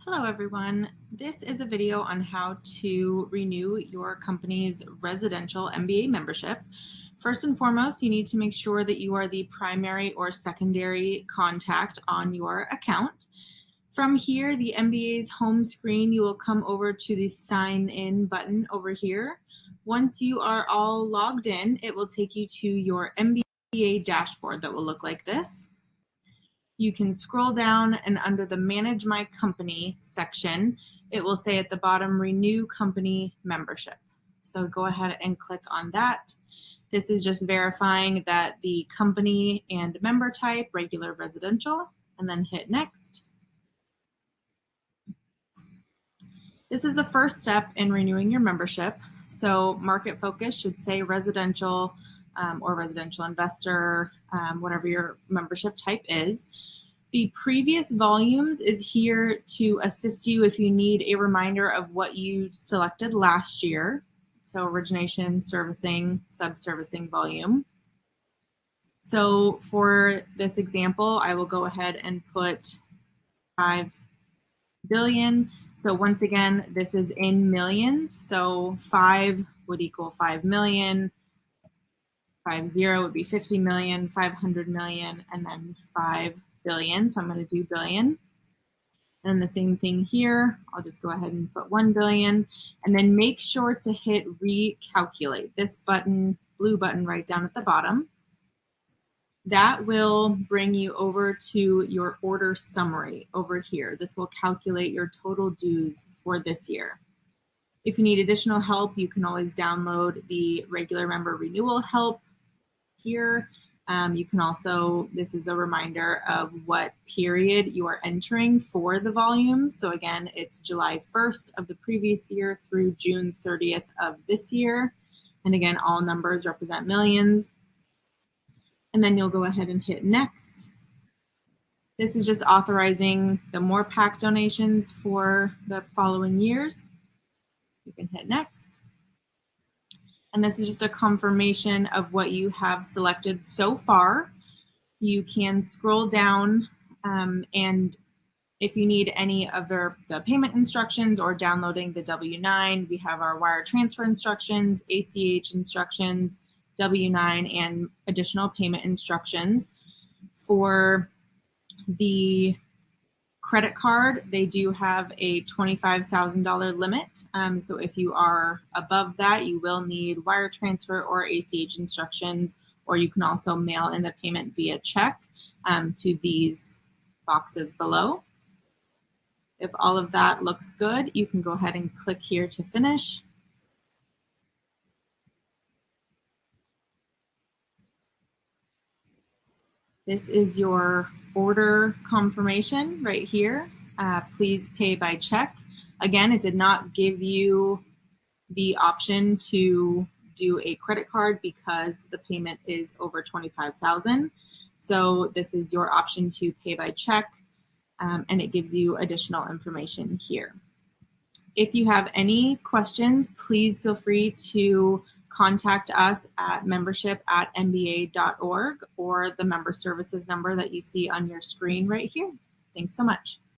Hello everyone. This is a video on how to renew your company's residential MBA membership. First and foremost, you need to make sure that you are the primary or secondary contact on your account. From here, the MBA's home screen, you will come over to the sign in button over here. Once you are all logged in, it will take you to your MBA dashboard that will look like this. You can scroll down and under the Manage My Company section, it will say at the bottom, Renew Company Membership. So go ahead and click on that. This is just verifying that the company and member type, regular residential, and then hit Next. This is the first step in renewing your membership. So market focus should say residential or residential investor, whatever your membership type is. The previous volumes is here to assist you if you need a reminder of what you selected last year. So origination, servicing, sub-servicing volume. So for this example, I will go ahead and put 5 billion. So once again, this is in millions. So 5 would equal 5 million. 50 would be 50 million, 500 million, and then 5 billion. So I'm going to do billion. And the same thing here. I'll just go ahead and put 1 billion. And then make sure to hit recalculate. This button, blue button right down at the bottom. That will bring you over to your order summary over here. This will calculate your total dues for this year. If you need additional help, you can always download the regular member renewal help here. You can also, this is a reminder of what period you are entering for the volumes. So again, it's July 1st of the previous year through June 30th of this year. And again, all numbers represent millions. And then you'll go ahead and hit Next. This is just authorizing the more PAC donations for the following years. You can hit Next. And this is just a confirmation of what you have selected so far. You can scroll down and if you need any of the payment instructions or downloading the W-9, we have our wire transfer instructions, ACH instructions, W-9, and additional payment instructions. For the credit card, they do have a $25,000 limit. So if you are above that, you will need wire transfer or ACH instructions, or you can also mail in the payment via check to these boxes below. If all of that looks good, you can go ahead and click here to finish. This is your order confirmation right here. Please pay by check. Again, it did not give you the option to do a credit card because the payment is over $25,000. So this is your option to pay by check, and it gives you additional information here. If you have any questions, please feel free to contact us at membership@mba.org or the member services number that you see on your screen right here. Thanks so much.